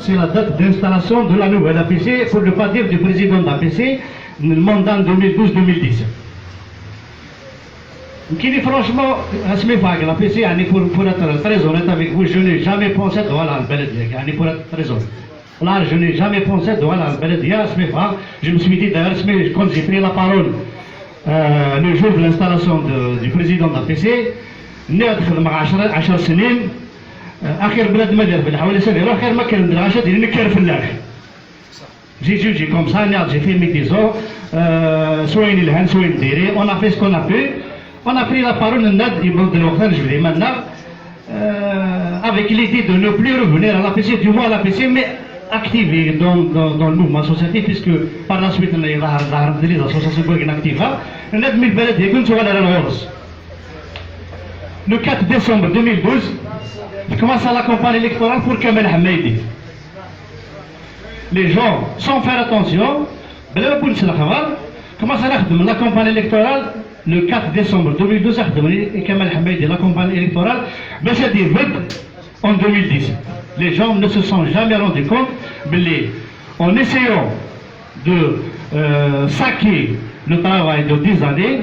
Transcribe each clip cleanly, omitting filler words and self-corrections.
c'est la date d'installation de la nouvelle APC, pour ne pas dire du président de l'APC, le mandat 2012-2017. Qui dit franchement, l'APC, pour être très honnête avec vous, je n'ai jamais pensé de voilà le Beledia, pour être très honnête. Là, je n'ai jamais pensé de voilà le Beledia, je me suis dit d'ailleurs, quand j'ai pris la parole le jour de l'installation du président de l'APC, نخدم مع 10 سنين اخر بلاد ما دار في حوالي سنه اخر ما كان ندير 10 ديال نكر فلاح جي كوم سا j'ai fait mes 10 ans سوين الهان سوين ديري on a fait ce qu'on a pu on a pris la parole الناد يبرد الوقت نجبدي مالنا avec l'idée de ne plus revenir à l'APC du moins à l'APC mais activé dans le mouvement associatif puisque par la suite il y a des associations qui sont actives الناد من البلد يكون سؤال على الغرس. Le 4 décembre 2012, je commence à la campagne électorale pour Kamel Hammaidi. Les gens, sans faire attention, commencent à la campagne électorale le 4 décembre 2012, et Kamel Hammaidi, la campagne électorale, mais c'est dit en 2010. Les gens ne se sont jamais rendus compte, mais en essayant de saquer le travail de 10 années,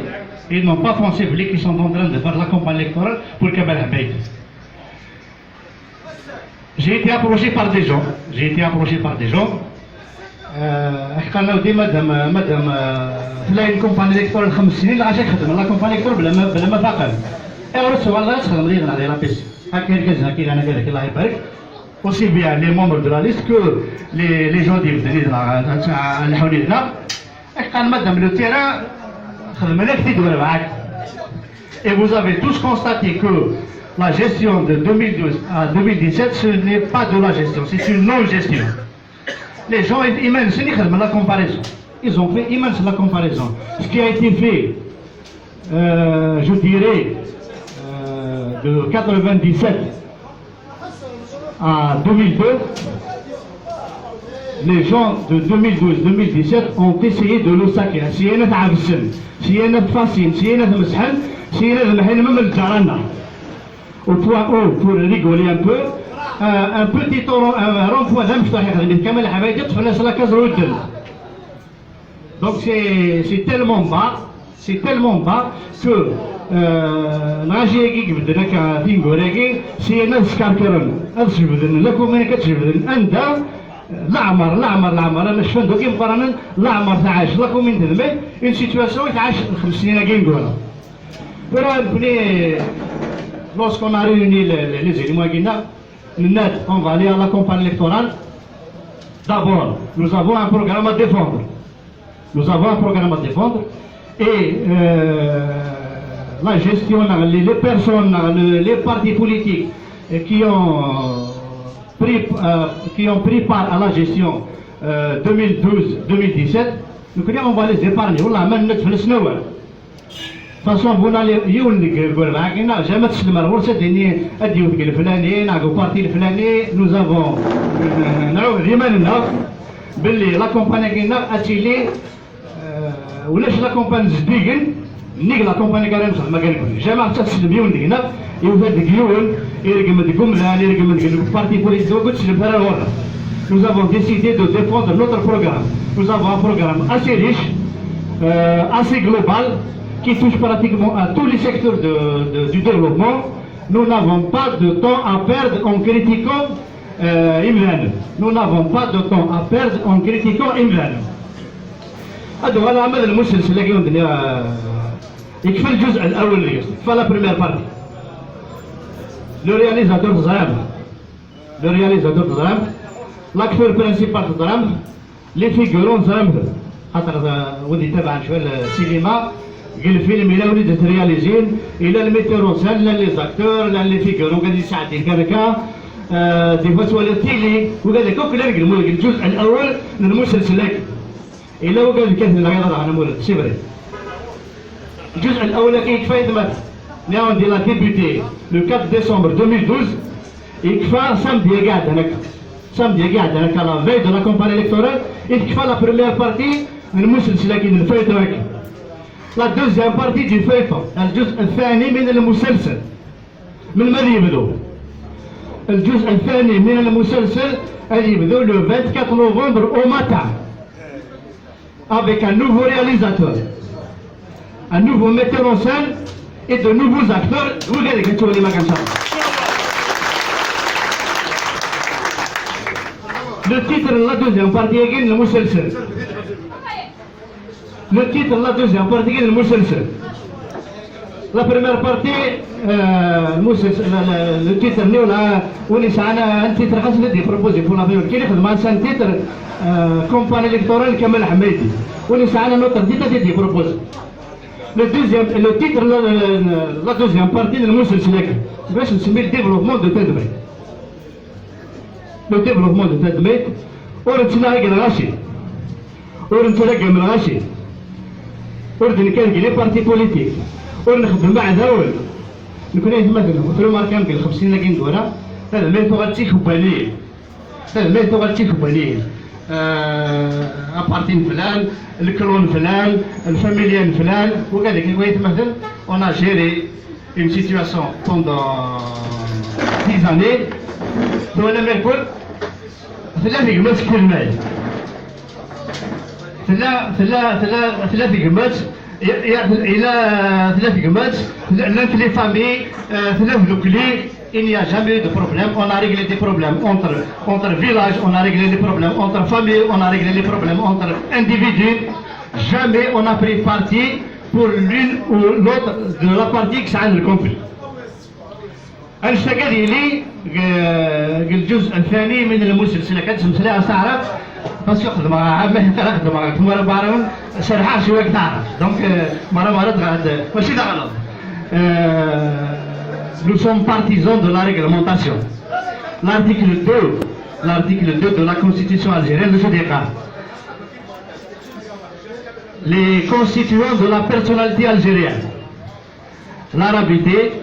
ils n'ont pas pensé qu'ils sont en train de faire la campagne électorale pour Kamel Hammaidi. J'ai été approché par des gens. قالوا دي مادام تلاقي الكومباني الكترول 5 سنين لا عشان خدم لا كومباني الكترول بلا ما فاقل ايوا سؤال لا تخدم لي على لا بيسي هكا كذا انا قال لك الله يبارك aussi bien les membres de la liste que les gens ديال اللي حولينا قال مادام لو تيران خدمنا كثير دابا معاك. Et vous avez tous constaté que la gestion de 2012 à 2017 ce n'est pas de la gestion, c'est une non-gestion. Les gens immenses la comparaison. Ils ont fait immense la comparaison. Ce qui a été fait, je dirais, de 97 à 2002, les gens de 2012-2017 ont essayé de le saquer. Si elle est absente, si elle est facile, si elle est مسحن, si elle est محل même le jarana. Au point où, pour rigoler un peu, un petit rond-point d'Amsterdam اللي كمل حبايبي تفلس على كاز رودل. Donc c'est tellement bas que الغاشي بدنا كتنقول سي انا سكاركرن اسجبدن لكم انا كتجبدن انت لا عمر انا شفت دوكي مقارنه لا عمر تعاش لكم من تدمي اون سيتواسيون تعاش 5 سنين كي نقولها. Lorsqu'on a réuni les éléments guinéens, on va aller à la campagne électorale. D'abord, nous avons un programme à défendre. Et la gestion, les personnes, les partis politiques qui ont pris part à la gestion 2012-2017, nous croyons qu'on va les épargner. On l'a même notre flesnouer. De toute façon, vous n'allez jamais تسلم الغرسة ديني الديوث الفلاني نعقو بارتي الفلاني nous avons ريماننا باللي لا كومباني كينا اتيلي ولاش لا كومباني زديقن نيك لا كومباني كارم خدمة كنقول جماعة تسلم يون دينا يوفاد ديون يرقم ديكم لا يرقم ديكم بارتي بوليتيك وقلت تسلم فيها الغرة. Nous avons décidé de défendre notre programme. Nous avons un programme assez riche, assez global, qui touche pratiquement à tous les secteurs du développement. Nous n'avons pas de temps à perdre en critiquant Imran. Nous n'avons pas de temps à perdre en critiquant Imran. هذا هو العمل المسلسل اللي عندنا يكفي الجزء الاول اللي يكفي لا بريمير بارتي. لو رياليزاتور زعم لاكتور برينسيبال زعم لي فيغورون زعم خاطر ودي تابع شويه السينما قال الفيلم الى وليدات رياليزين الى الميتيروسان لا لي زاكتور لا لي فيغورون قال يساعد هكاكا دي فوا تولي التيلي وقال لك كل الجزء الاول من المسلسل هكا الى وقال لك الرياضه انا مولد سي الجزء الاول كيكفى يتمثل نيون دي لا ديبوتي لو 4 ديسمبر 2012 يكفى سامدي قاعد هناك لا في دو لا كومباني الكتورال يكفى لا بريمير بارتي من المسلسل كاين الفيتو هكا. لا دوزيام بارتي دي فيتو الجزء الثاني من المسلسل من ماذا يبدو؟ الجزء الثاني من المسلسل le 24 novembre au matin, avec un nouveau réalisateur, un nouveau metteur en scène et de nouveaux acteurs. Le titre de la deuxième partie est le Mousselsel. Le titre de la deuxième partie est le Mousselsel. La première partie, le titre on est un titre qui est proposé pour la première partie. C'est un titre campagne électorale Kamel Hamedi. On est un autre titre qui est proposé. Le titre de la deuxième partie de Mousselsel, c'est le développement de Tedmé. Le développement de Tedmé, on est un Rachi. On est un Rachi. On est un parti politique. ونخدم مع ذول نكون مثلا في الماركان ديال 50 لكن دورة هذا ما يتغطي كوباني هذا ما يتغطي كوباني ابارتين فلان الكلون فلان الفاميليان فلان وكذلك يتمثل on a géré une situation pendant 10 années ولم يكن ثلاث قمات كل مال ثلاث قمات إلى ثلاث قمات les familles il n'y a jamais eu de problème. On a réglé des problèmes entre villages, on a réglé des problèmes entre familles, on a réglé les problèmes entre individus. Jamais on a pris parti pour l'une ou l'autre de la partie qui s'est le conflit. الشقة ديالي الجزء الثاني من المسلسل كانت مسلسلة تعرف بس ياخذ مع ياخذ مع كمرة بعرون شرحها شوية تعرف دونك مرة تغاد ماشي ده غلط. Nous sommes partisans de la réglementation. L'article 2 de la Constitution algérienne se déclare. Les constituants de la personnalité algérienne, l'arabité,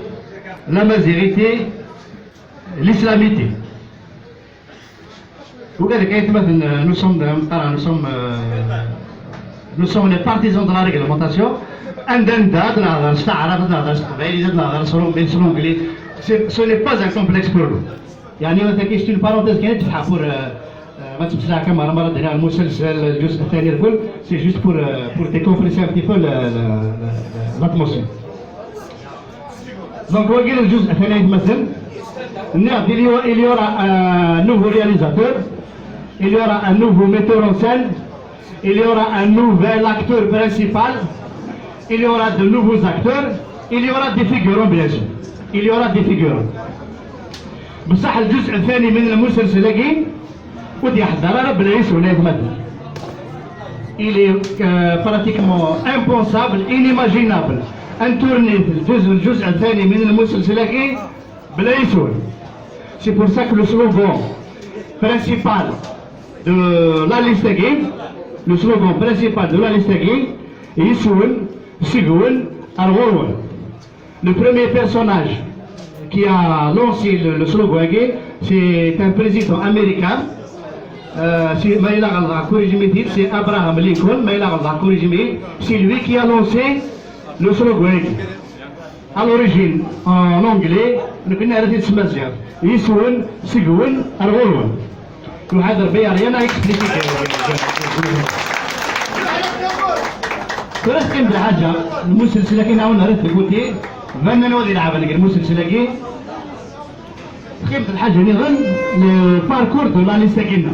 la mazérité, l'islamité. Nous sommes les partisans de la réglementation. Ce n'est pas un complexe pour nous. C'est une parenthèse qui est pour c'est juste pour décompresser un petit peu l'atmosphère. Donc, il y aura un nouveau réalisateur, il y aura un nouveau metteur en scène, il y aura un nouvel acteur principal, il y aura de nouveaux acteurs, il y aura des figurants bien sûr. Il y aura des figurants. بصح الجزء الثاني من المسلسل ودي يحضر بلا يسولف مثلا. Il est pratiquement impensable, inimaginable. أن تورني الجزء الثاني من المسلسل بلا يسول. C'est pour ça que le slogan principal de la liste est Yissoul, Sigoul, Al-Ghorwan. Le premier personnage qui a lancé le slogan, c'est un président américain. C'est Abraham Lincoln, c'est lui qui a lancé le slogan. À l'origine, en anglais, nous connaissons Yissoul, Sigoul, Al-Ghorwan. Nous avons rien à expliquer. فرس كم بالحاجة المسلسل كنا هون عرفت قلتي فنان ولي لعب المسلسل كي كم بالحاجة نظن الباركور دو لا ليستا كنا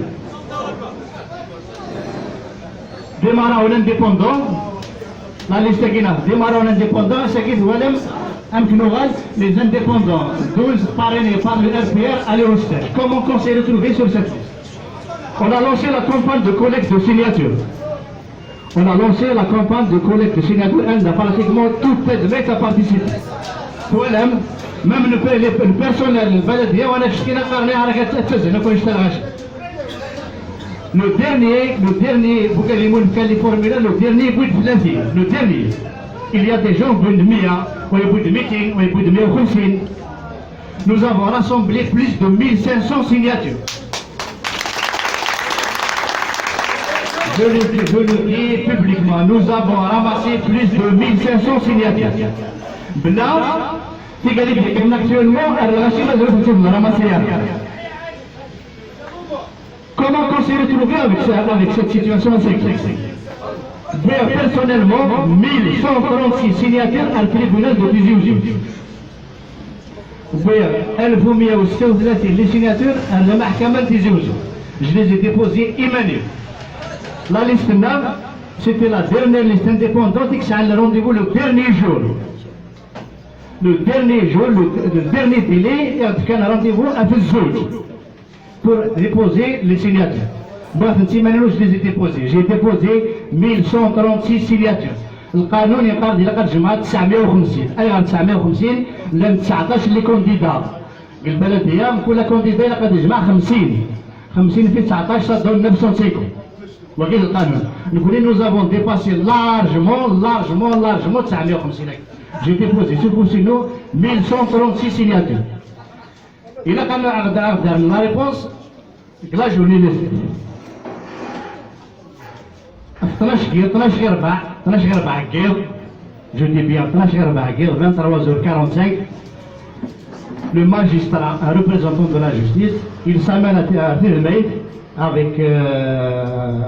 ديمارا انديبوندون لا ليستا كنا ديمارا انديبوندون سكيت ولم أمكنوا غال les indépendants 12 parrainés par le RPR aller au stage. Comment on s'est retrouvé sur cette liste? On a lancé la campagne de collecte de signatures. On a lancé la campagne de collecte de signatures, elle a pratiquement toute Tedmé a participé. Même le personnel, le dernier, il y a des gens au bout de Mia, au bout de meeting, au bout de Mia Khoussine. Nous avons rassemblé plus de 1500 signatures. Je le dis publiquement, nous avons ramassé plus de 1500 signatures. Blanc, actuellement, elle a ramassé. comment on s'est retrouvé avec cette situation assez critique. Personnellement, 1136 signataires à le tribunal de Tizi Ouzou. 1136 les signatures à la Mahkama de Tizi Ouzou. Je les ai déposés immédiatement. La liste là, c'était la dernière liste indépendante qui a le rendez-vous le dernier jour. Le dernier délai, il y a un rendez-vous à Fizouj pour déposer les signatures. Bref, je les ai déposés. J'ai déposé 1136 signatures. القانون يقرر إذا قد جمعت 950 أي 950 لم 19 اللي كونديدا البلدية كل كونديدا إذا قد يجمع 50 في 19 صدوا 950 وكيل القانون نقول nous avons dépassé largement 950. J'ai déposé sur nous 1136 signatures. إذا كان أقدر la réponse la journée laissée 12 4 je dis bien 12 4 23h45, le magistrat, un représentant de la justice, il s'amène à Filmaïd avec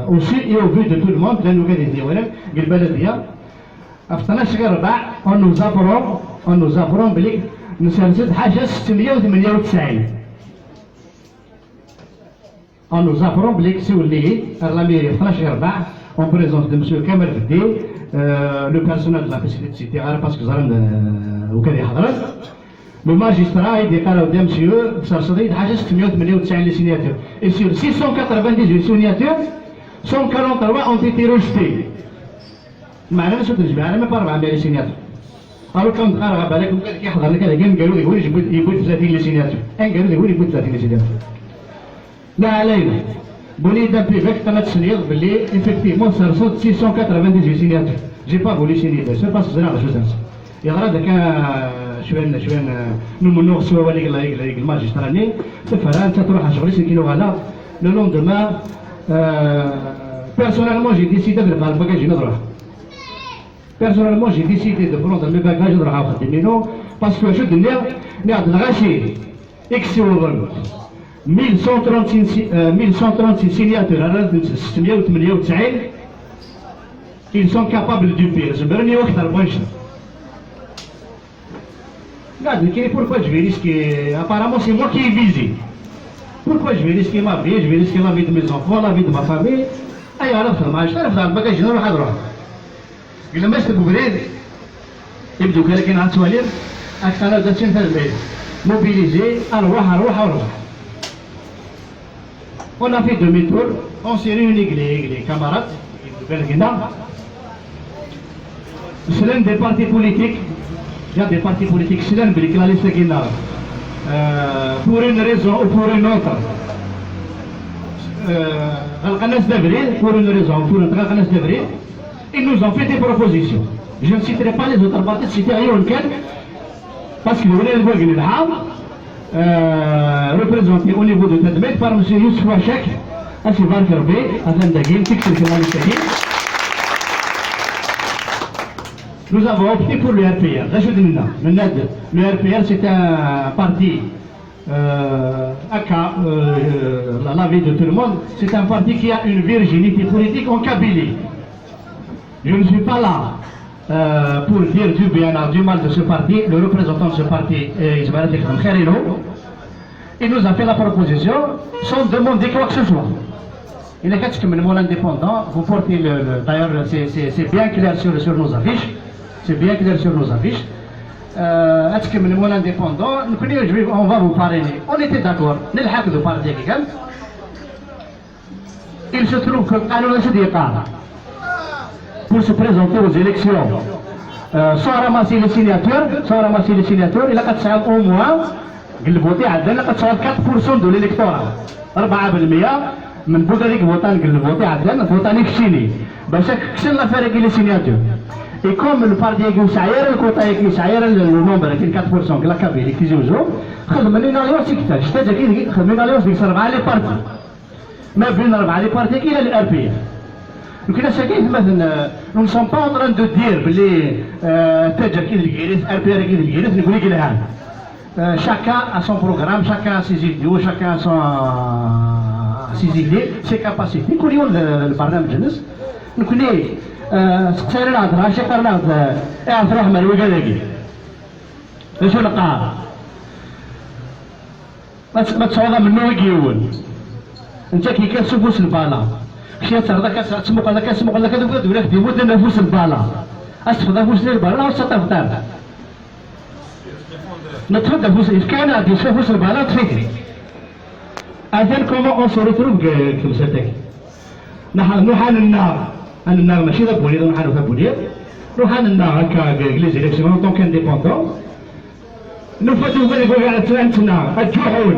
aussi et au vu de tout le monde, la nouvelle idée, on nous apprend بلي نسرسد حاجة 698. On nous apprend بلي كسولي la mairie 12 4 en présence de M. Kamal Feddi, le personnel de la cité parce que le magistrat il déclare au monsieur Sarsadi حاجة 698 les signatures. Et sur 698 signatures, 143 ont été rejetés. معناه شو تجمع أنا ما بعرف عن بالي signatures. Alors quand on a بالك ممكن يحضر لك هذا جيم قالوا يقول يبغى 30 les signatures. إن قالوا يقول يبغى 30 les signatures. لا علينا. Bonnie d'un privé qui a signé, effectivement, ça ressemble 698 signatures. Je n'ai pas voulu signer, c'est parce que c'est la chose. Il y aura des cas, nous menons sur le magistrat, c'est faire le lendemain, personnellement, j'ai décidé de faire le bagage de droit. Personnellement, j'ai décidé de prendre mes bagages de droit, parce que je tenais à l'arracher, excellent. 1136 signatures à l'heure de 698, ils sont capables du pire. Je me rends compte de pourquoi je vais risquer. Apparemment, c'est moi qui ai visé. Pourquoi je vais risquer ma vie, je vais risquer la vie de mes enfants, la vie de ma famille. Aïe, alors, je vais faire le bagage, je vais faire le droit. Je vais mettre le gouvernement. Il me dit que quelqu'un a soigné, à ce moment-là, je vais mobiliser, alors. On a fait demi-tour, on s'est réunis avec les camarades de Belguina. C'est l'un des partis politiques, il y a des partis politiques, c'est l'un des la liste Guina. Pour une raison ou pour une autre. Pour une raison ou pour une autre, ils nous ont fait des propositions. Je ne citerai pas les autres partis, citer ailleurs parce que vous voulez le voir représenté au niveau de Tadmet par M. Youssef Wachek, à Sivan Kerbe, à Zandagin, nous avons opté pour le RPR. Le RPR, c'est un parti, à l'avis de tout le monde, c'est un parti qui a une virginité politique en Kabylie. Je ne suis pas là pour dire du bien ou du mal de ce parti. Le représentant de ce parti, Ismaël Kherino, il nous a fait la proposition sans demander quoi que ce soit. Il est question que mon indépendant, vous portez d'ailleurs c'est bien clair sur nos affiches. C'est bien clair sur nos affiches. Est-ce que mon indépendant, on va vous parrainer. On était d'accord. De parti. Il se trouve que pour se présenter aux élections, sans ramasser les signatures, il a 4 au moins. قلبوتي عندنا قد 4% de l'électorat 4% من بودريك وطن قلبوتي عندنا وطني كشيني باش كسلنا فريق لي سيناتور اي كوم البارتي يسعير الكوطا يسعير النومبر كاين 4% كلا كابيلي كيزوجو خدمنا لنا اليوم سيكتا شتا كاين خدمنا اليوم ديك 4 لي بارتي ما بين 4 لي بارتي كاين الار بي لكن ساكين مثلا نو سون با اون تران دو دير بلي تاجر كاين الكيريس ار بي كاين الكيريس نقول لك chacun a son programme, chacun a ses idéaux, chacun a ses idées, ses capacités. كل يوم البرنامج جلس نكوني سقسينا نهضر شي قرنا اعرف رحمه الوكالاكي شو نقع ما تصعد منه يجيون انت كي كتشوفوش البالا مشي تهضر كتسمق هذا كتسمق هذا كتبغي تقول لك ديما نفوس البالا استفدى فوس البالا وستفدى نتفدى فوس كان غادي فوس البالا تفكري اذن كومون اون سو ريتروف كمساتك نحن النار ماشي ذا بوليد نحن ذا بوليد نحن النار هكا لي زيليكسيون طونك انديبوندون نفاتو بغا تاعنا الجحول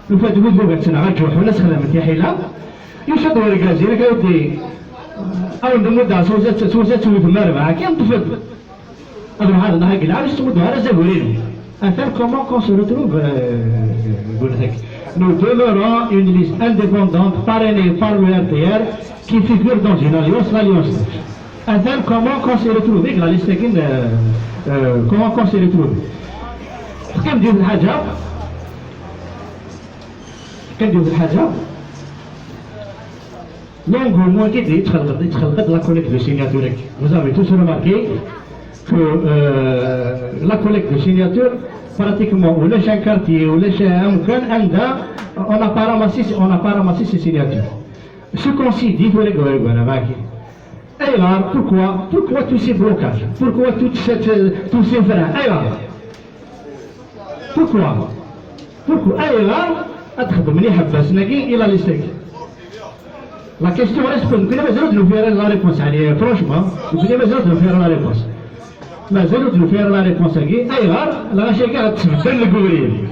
نفاتو بغا تاعنا الجحول سلامت يا حيله يشدوا الكازير كاودي او نمدا سوزات في المربع كان تفد هذا هذا نهاك العالم تمد هذا زبورين اثر كومون كون سو ريتروف قلت لك nous demeurons une liste indépendante parrainée par le RTR qui figure dans une alliance, l'alliance. Attends, comment on s'est retrouvé la liste comment on s'est retrouvé كم ديال الحاجة l'engouement qui dit تخلقت la collecte de signatures. Vous avez tous remarqué que la collecte de signatures pratiquement ولا شان كارتي ولا شان مكان عندها on n'a pas ramassé ces signatures. Ce qu'on s'y dit pour les Goïgoïna, alors pourquoi tous ces blocages, pourquoi tous ces freins, alors pourquoi alors أتخدمني حبسناكي إلى ليستيك. La question reste que nous devons nous faire la réponse. Allez, franchement, nous devons nous faire la réponse. ما زالوا نفير لا ريبونس كي اي غار لا شي كاع تبدل الكوريين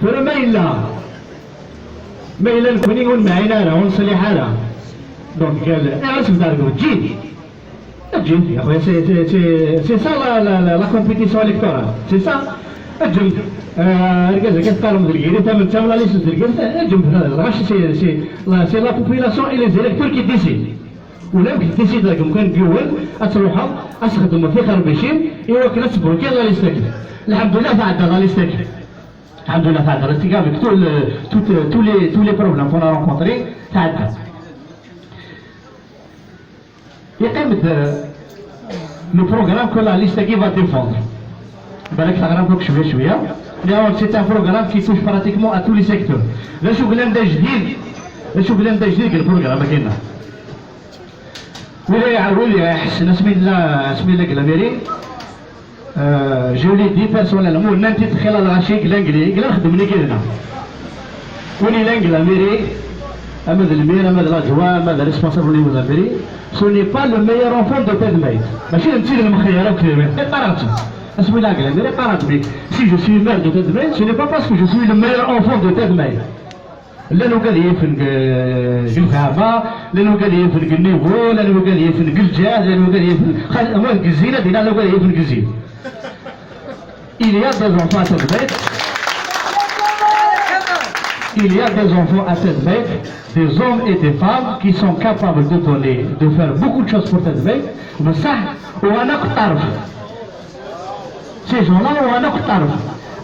فرا ما الا نكوني ونمعينا راه ونصلي حالها دونك قال علاش بداركم تجي يا خويا سي سا لا كومبيتيسيون الكتورال سي سا اجم رجال كتقارن بالكيري تم تم لا ليست بالكيري اجم راه سي لا بوبولاسيون اي لي زيليكتور كي ديسيد ولا كيديسيد لكم كان بيول تروحوا تخدموا في خربشين ايوا كنا تصبروا كي لا ليستيك الحمد لله تعدى لا ليستيك الحمد لله تعدى ليستيك avec tous les problèmes qu'on a rencontrés تعدى يقيم لو بروغرام كو لا ليستيك va défendre بالك تغرب لك شويه c'est un programme qui touche pratiquement à tous les secteurs لا شغلان دا جديد البروغرام كاينه ولا يحسن اسمي الله كلاميري جو لي دي بيرسونيلمون انت تخيل الغاشي كلانكلي كلا نخدمني كيرنا ولي لانكلاميري اما المير اما لاجوا اما ريسبونسابل لي مزافيري سو ني با لو ميور انفون دو تيد مايت ماشي انت المخيره كلمه قرات اسمي الله كلاميري قرات بك سي جو سوي مير دو تيد مايت سو ني با باسكو جو سوي لو ميور انفون دو تيد مايت لانه قال يفرق الفهمه لانه قال يفرق النيفو لانه قال يفرق الجهاز لانه قال يفرق الزينه ديالنا لانه قال يفرق الزين il y a des enfants à cette bête il y a des enfants à cette bête des hommes et des femmes qui sont capables de donner de faire beaucoup de choses pour cette bête mais ça on a نقترف ces gens-là on a نقترف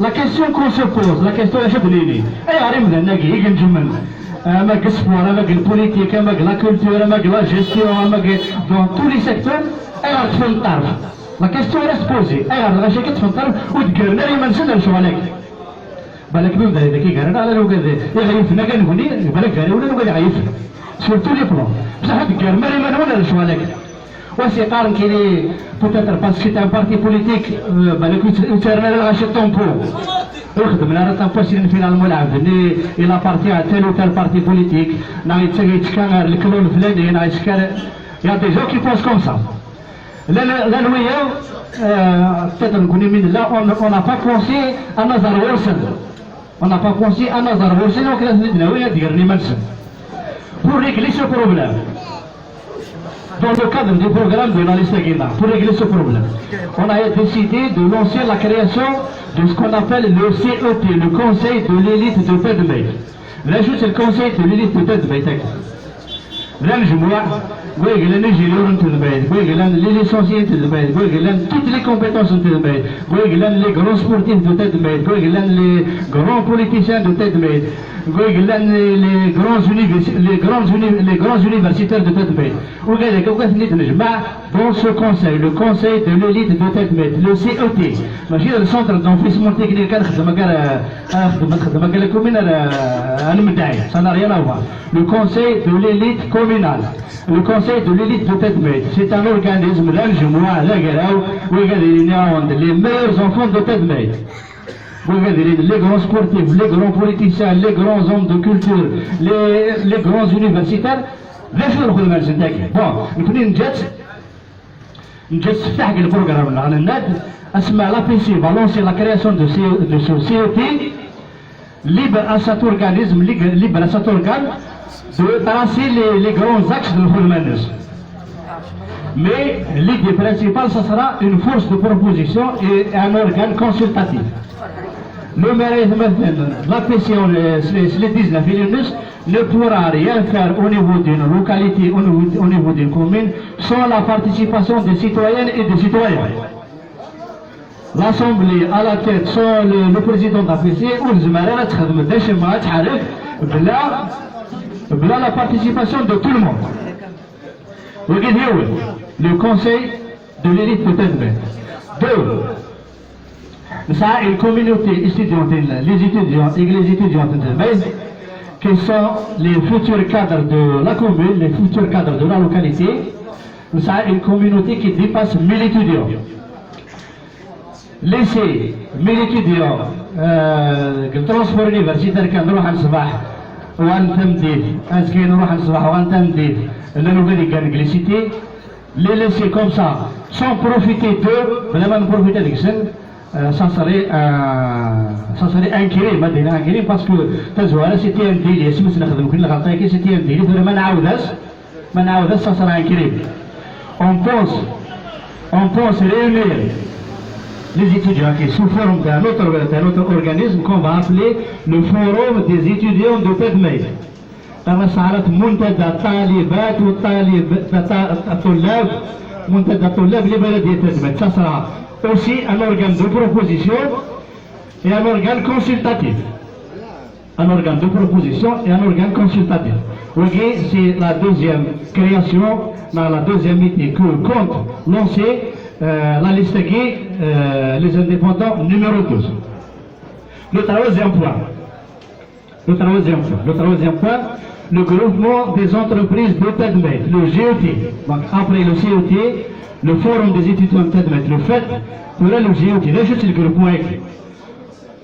La question qu'on se pose, la question est chabelini. Et arrive à nagi, il jumel. Avec le sport, avec la politique, avec la culture, avec la gestion, avec dans tous les secteurs, et à faire tarf. La question reste posée. Et à la chèque de faire tarf, ou de gagner les mensonges sur la lèvre. بالك من ذلك كي قال على لو قال يغيف لنا كنقولي بالك قال ولا نقول يغيف sur tous les plans. بصح قال ما ما ولا شو عليك. وسي قارن كيلي بوتيتر باسكو تاع بارتي بوليتيك بالك يترنا غاشي طومبو يخدم لنا طومبو سين فينا الملعب الى بارتي تال وتال بارتي بوليتيك ناغي يتكان الكلون الفلاني ناغي يتكان يا دي جو كي بونس كوم سا لا نويا peut-être نكوني من لا on n'a pas pensé à نظر ورسل on n'a pas pensé à نظر ورسل وكلا ندنا ديرني منسن pour régler ce problème dans le cadre du programme de la liste Guéna, pour régler ce problème, on a décidé de lancer la création de ce qu'on appelle le CET, le Conseil de l'élite de Tedmey. L'ajout c'est le Conseil de l'élite de Tedmey. Là, je vois, les licenciés toutes les compétences les grands sportifs de tête les grands politiciens de tête les grands universitaires de tête dans ce conseil, le conseil de l'élite de tête le CET, le centre d'enfouissement technique, ça n'a rien à voir. Le conseil de l'élite communale, le conseil de l'élite de tête c'est un organisme, les meilleurs enfants de tête les grands sportifs, les grands politiciens, les grands hommes de culture, les grands universitaires, bon, nous le programme l'APC va lancer la création de ce CET libre à cet organisme, libre à cet organe de tracer les grands axes de l'humanisme. Mais l'idée principale, ce sera une force de proposition et un organe consultatif. Le maire l'APC, les 19 élus, ne pourra rien faire au niveau d'une localité, au niveau d'une commune, sans la participation des citoyennes et des citoyens. L'Assemblée à la tête, sans le président de l'APC, la participation de tout le monde. Le conseil de l'élite de Tedbet. Deux, ça une communauté estudiantine, les étudiants et les étudiantes de Tedbet, qui sont les futurs cadres de la commune, les futurs cadres de la localité. Ça une communauté qui dépasse 1000 étudiants. Laissez 1000 étudiants, le transport universitaire qui نروح الصباح وانتمدي اسكي نروح الصباح وانتمدي la nouvelle ganglicité, les laisser comme ça, sans profiter d'eux, vraiment profiter d'eux, ça serait inquiétant parce que c'était un délire, si c'était un délire, vraiment ça serait inquiétant. On pense réunir les étudiants qui sous forme d'un autre organisme qu'on va appeler le Forum des étudiants de Tedmey. صارت منتدى الطالبات الطلاب منتدى الطلاب لبلدية تدمت. Ça sera aussi un organe de proposition et un organe consultatif. Un organe de proposition et un organe consultatif. Okay, c'est la deuxième création, la deuxième idée que compte lancer la liste qui les indépendants numéro 12. Le troisième point, le groupement des entreprises de Tedmet, le GET. Donc après le CET, le forum des étudiants de Tedmet, le fait, pour le GET, là juste le groupement écrit.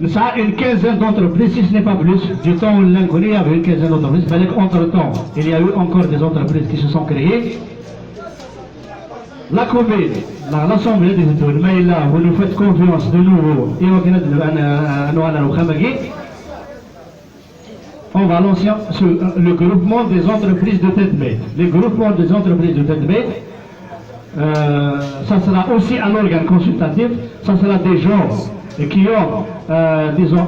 Ça a une quinzaine d'entreprises, si ce n'est pas plus. Du temps où l'on connaît, il y avait une quinzaine d'entreprises. Entre-temps, il y a eu encore des entreprises qui se sont créées. La commune, l'Assemblée des études, mais là, vous nous faites confiance de nouveau. Et on va lancer le groupement des entreprises de Tedmet. Le groupement des entreprises de Tedmet, ça sera aussi un organe consultatif. Ça sera des gens qui ont, disons,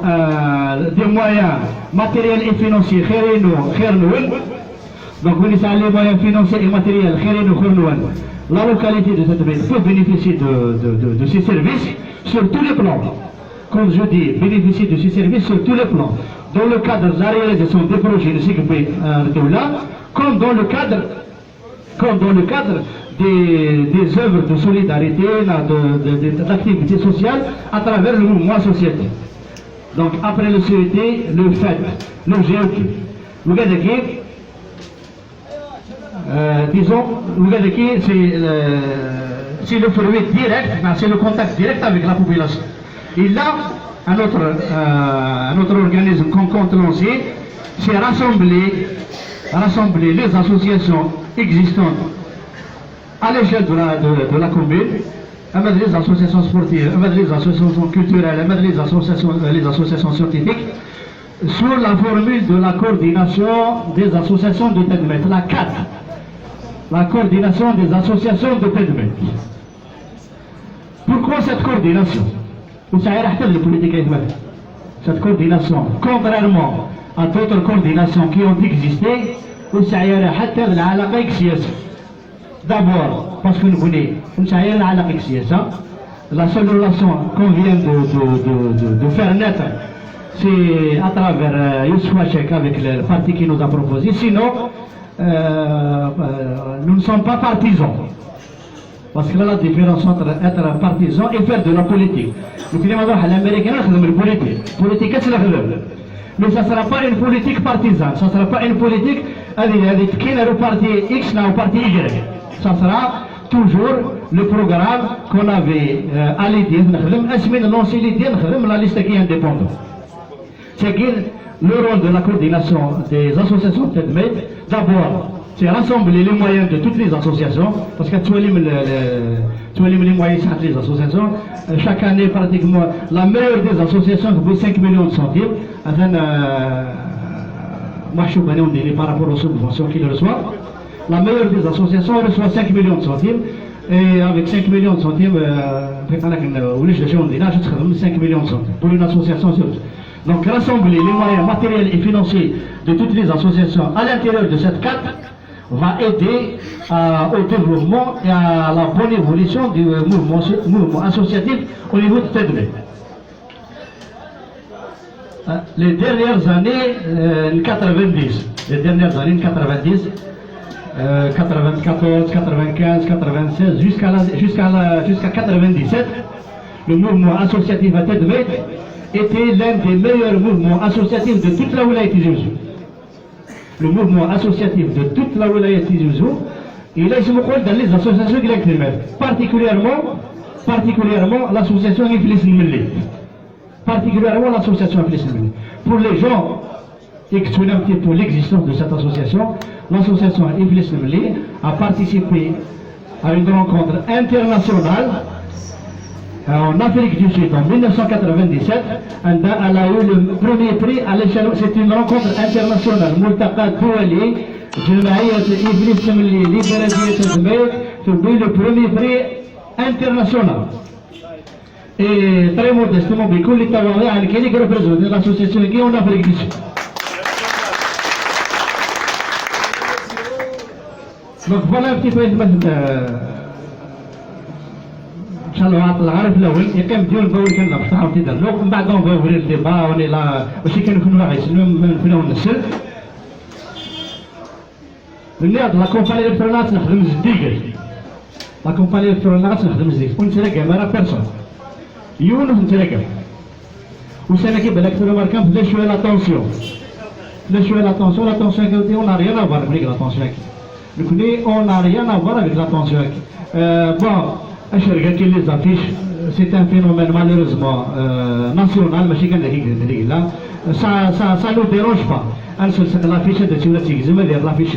des moyens matériels et financiers. Donc, vous savez, les moyens financiers et matériels, la localité de Tedmet peut bénéficier de ces services sur tous les plans. Comme je dis, bénéficier de ces services sur tous les plans. Dans le cadre de la réalisation des projets de CGP comme dans le cadre des œuvres de solidarité, d'activités sociales à travers le mouvement société. Donc après le CET, le FED, le GET, le GADEKI, disons, le GADEKI c'est le fruit direct, c'est le contact direct avec la population. Et là, un autre organisme qu'on compte lancer, c'est rassembler les associations existantes à l'échelle de la commune, avec les associations sportives, avec les associations culturelles, avec les associations scientifiques, sur la formule de la coordination des associations de Tedmet, la CAT, la coordination des associations de Tedmet. Pourquoi cette coordination? Cette coordination, contrairement à d'autres coordinations qui ont existé, D'abord, parce que nous connaissons la seule relation qu'on vient de faire naître, c'est à travers Youssef Hachek avec le parti qui nous a proposé. Sinon, nous ne sommes pas partisans. Parce que là, la différence entre être partisan et faire de la politique. Nous disons à l'américain, c'est la politique. Politique, c'est la mais ça ne sera pas une politique partisane. Ça ne sera pas une politique qui est le parti X, ou le parti Y. Ça sera toujours le programme qu'on avait à l'idée, la liste qui est indépendante. C'est le rôle de la coordination des associations TEDMED, d'abord, c'est rassembler les moyens de toutes les associations, parce que tous les moyens entre les associations, chaque année pratiquement, la meilleure des associations c'est 5 millions de centimes, moi je suis par rapport aux subventions qu'ils reçoivent. La meilleure des associations reçoit 5 millions de centimes, et avec 5 millions de centimes, 5 millions de centimes pour une association surtout. Donc rassembler les moyens matériels et financiers de toutes les associations à l'intérieur de cette carte va aider au développement et à la bonne évolution du mouvement associatif au niveau de TEDMED. Les dernières années 90, 94, 95, 96, jusqu'à 97, le mouvement associatif à TEDMED était l'un des meilleurs mouvements associatifs de toute la wilaya Tizi Ouzou. Le mouvement associatif de toute la wilaya Tizi Ouzou, il a été dans les associations qui l'expriment, particulièrement l'association Iflis Nmeli. Particulièrement l'association Iflis Nmeli. Pour les gens qui expliquent un petit peu l'existence de cette association, l'association Iflis Nmeli a participé à une rencontre internationale en Afrique du Sud en 1997, elle a eu le premier prix à l'échelle. C'est une rencontre internationale. Multaqa Douali, Jemaïa Iflis Nmeli, Libération TEDMED, c'est le premier prix international. Et très modestement, beaucoup de travailleurs qui représentent l'association qui est en Afrique du Sud. Donc voilà un petit peu. شلوات العرف الأول يقيم ديون باول كان نفتحوا تيدا لو من بعد on va ouvrir le débat on est là ماشي كنكونوا عايشين من فينا ونسل الناس لا كومباني الكترونات نخدم زديقل لا كومباني الكترونات نخدم زديقل ونتلاقى مع بيرسون يونس نتلاقى وسانا كيبان لك تلو ماركان فلا شويه لاتونسيون كنتي اون ريان افوار avec la tension نكوني اون ريان افوار avec la tension bon les affiches, c'est un phénomène malheureusement national, mais ça ne nous dérange pas. L'affiche de l'affiche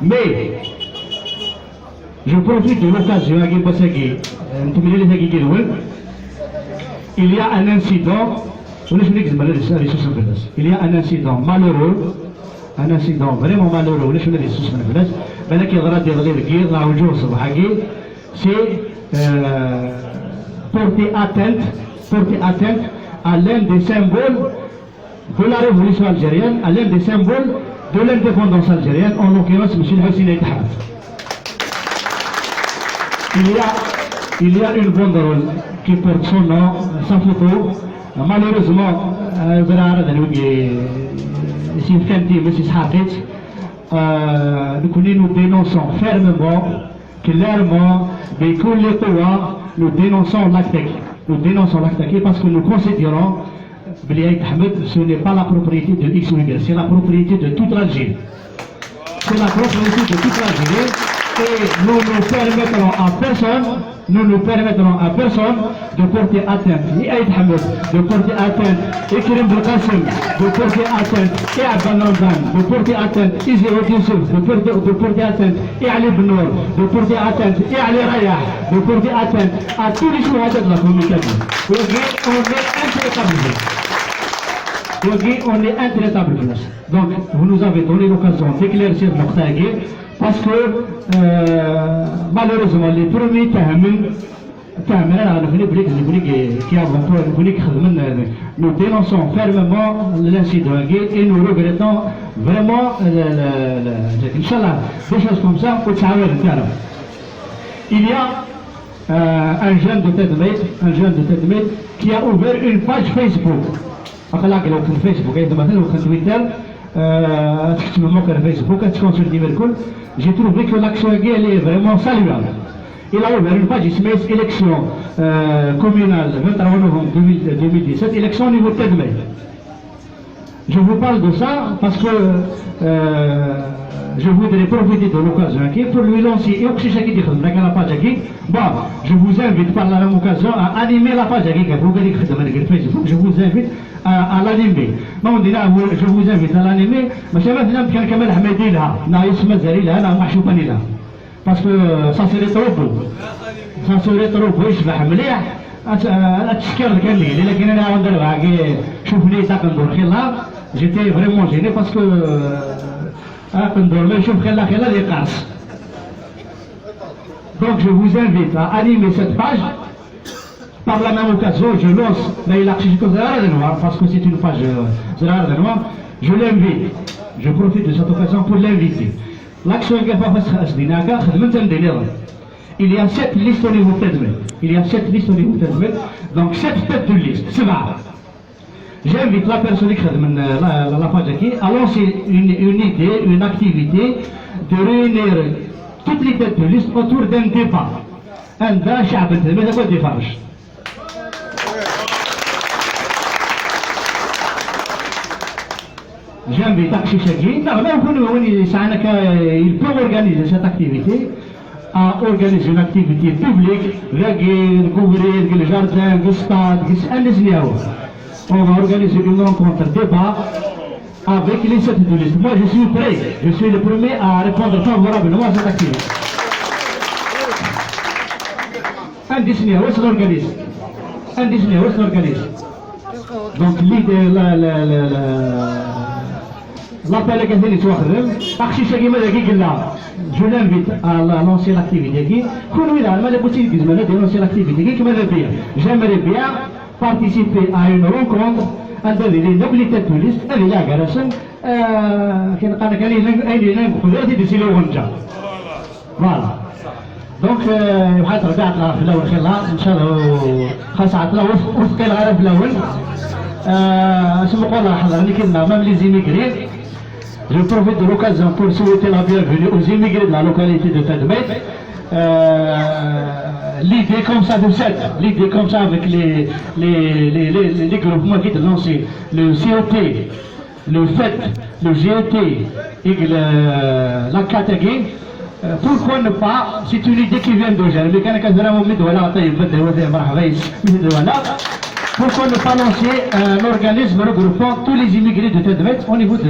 mais je profite de l'occasion, il y a un incident, malheureux, un incident vraiment malheureux, c'est porter atteinte à l'un des symboles de la révolution algérienne, à l'un des symboles de l'indépendance algérienne, en l'occurrence M. Hossein Aït Hamad. Il y a une banderole qui porte son nom, sa photo, malheureusement, nous dénonçons fermement, clairement, nous dénonçons l'acte parce que nous considérons que ce n'est pas la propriété de X ou Y, c'est la propriété de toute l'Algérie. C'est la propriété de toute l'Algérie et nous ne permettrons à personne de porter atteinte ni à Aït Hamad, de porter atteinte à Karim Belkacem, de porter atteinte à Abban Ramzan, de porter atteinte à Izi Youssouf, de porter atteinte à Ali Benour, de porter atteinte à Ali Rayah, de porter atteinte à tous les chouhadats de la communication. On est intraitable. Donc, vous nous avez donné l'occasion d'éclaircir notre tagué parce que malheureusement, les premiers tahmins Nous dénonçons fermement l'incident et nous regrettons vraiment, Inch'Allah, des choses comme ça. Il y a un jeune de Tedmet qui a ouvert une page Facebook. J'ai trouvé que l'action est vraiment saluable. Il a ouvert une page qui s'appelle élection communale 23 novembre 2017, élection au niveau de Tedmet. Je vous parle de ça parce que je voudrais profiter de l'occasion pour lui lancer et la page je vous invite par la même occasion à animer la page je vous invite à l'animer. Je vous invite à l'animer. Parce que ça serait trop beau. Ça serait trop beau. يشبح مليح. التشكيل كان لي لكن انا ندير شوفني تاكندور خلا j'étais vraiment gêné parce que كندور ما نشوف خلا اللي قاص. Donc je vous invite à animer cette page. Par la même occasion, je lance parce que c'est une page noire. Je l'invite. Je profite de cette occasion pour l'inviter. L'action il y a 7 listes au niveau de Tedmet. Il y a 7 listes au niveau de Tedmet. Donc 7 têtes de liste. C'est marrant. J'invite la personne qui la page à lancer une idée, une activité de réunir toutes les têtes de liste autour d'un débat. Un débat, mais c'est quoi le débat? J'invite Akshi Shaghi, il peut organiser cette activité, à organiser une activité publique, couvrir le jardin, le stade, on va organiser une rencontre, débat avec les 7 de liste. Moi je suis prêt, je suis le premier à répondre favorablement à cette activité. Un Disney, où est-ce l'organise? Un Disney, où est-ce l'organise? Donc l'idée, l'appel est qu'il soit je l'invite à lancer l'activité. J'aimerais bien participer à une rencontre entre les nobilités de liste et les agressions voilà. Donc بحال ربيعة الله في الأول خير الله إن شاء الله خاص عطلة وفق الغرب في الأول شنو نقول حضر اللي كنا même les immigrés. Je profite de l'occasion pour souhaiter la bienvenue aux immigrés de la localité de Tedmet. L'idée comme ça de 7, l'idée comme ça avec les groupements qui ont lancé, le COT, le FET, le GET et la KTG. Pourquoi ne pas, c'est une idée qui vient de Gérard, pourquoi ne pas lancer un organisme regroupant tous les immigrés de Tedmet au niveau de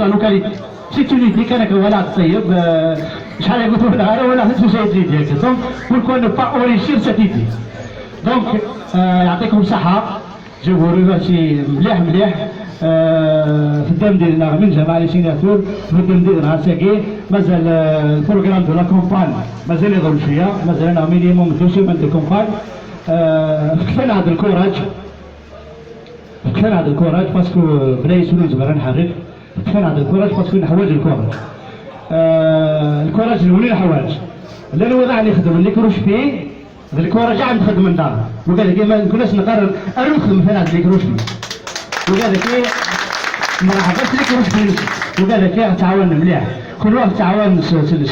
la localité. C'est une idée donc pourquoi ne pas enrichir cette idée. Donc je vous remercie في الدم ديالنا من جماعة لي سيناتور في الدم ديالنا ساكي مازال البروغرام دو لا كومبان مازال يضل شويه مازال مينيموم 2 سيمين دو كومبان كفانا هذا الكوراج باسكو بلا يسولو زبر نحرك كفانا هذا الكوراج باسكو نحواج الكوراج الولي نحواج لا الوضع اللي يخدم اللي كروش فيه الكوراج عاد نخدم من دار وقال لك ما كناش نقرر انا نخدم مثلا اللي كروش فيه وقال لك مرحبا لك روح وقال لك تعاون مليح كل واحد تعاون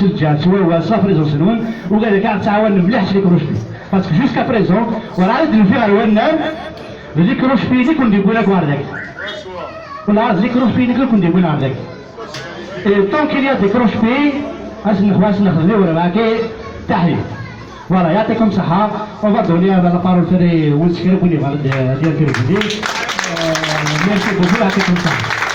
شجع سوا صافري زوج سنون وقال لك تعاون مليح شريك روح فيه باسكو جوسكا بريزون وراه عاد نفيق على الونان اللي روح فيه اللي كون ديبو لك واردك ولا عاد اللي روح فيه اللي كون ديبو واردك طون كي يا ديك روح فيه اش نخدموا معاك تحيه فوالا يعطيكم صحه وبرضه لي هذا لابارول فري ولد شكرا كوني ديال كريم merci beaucoup à tous.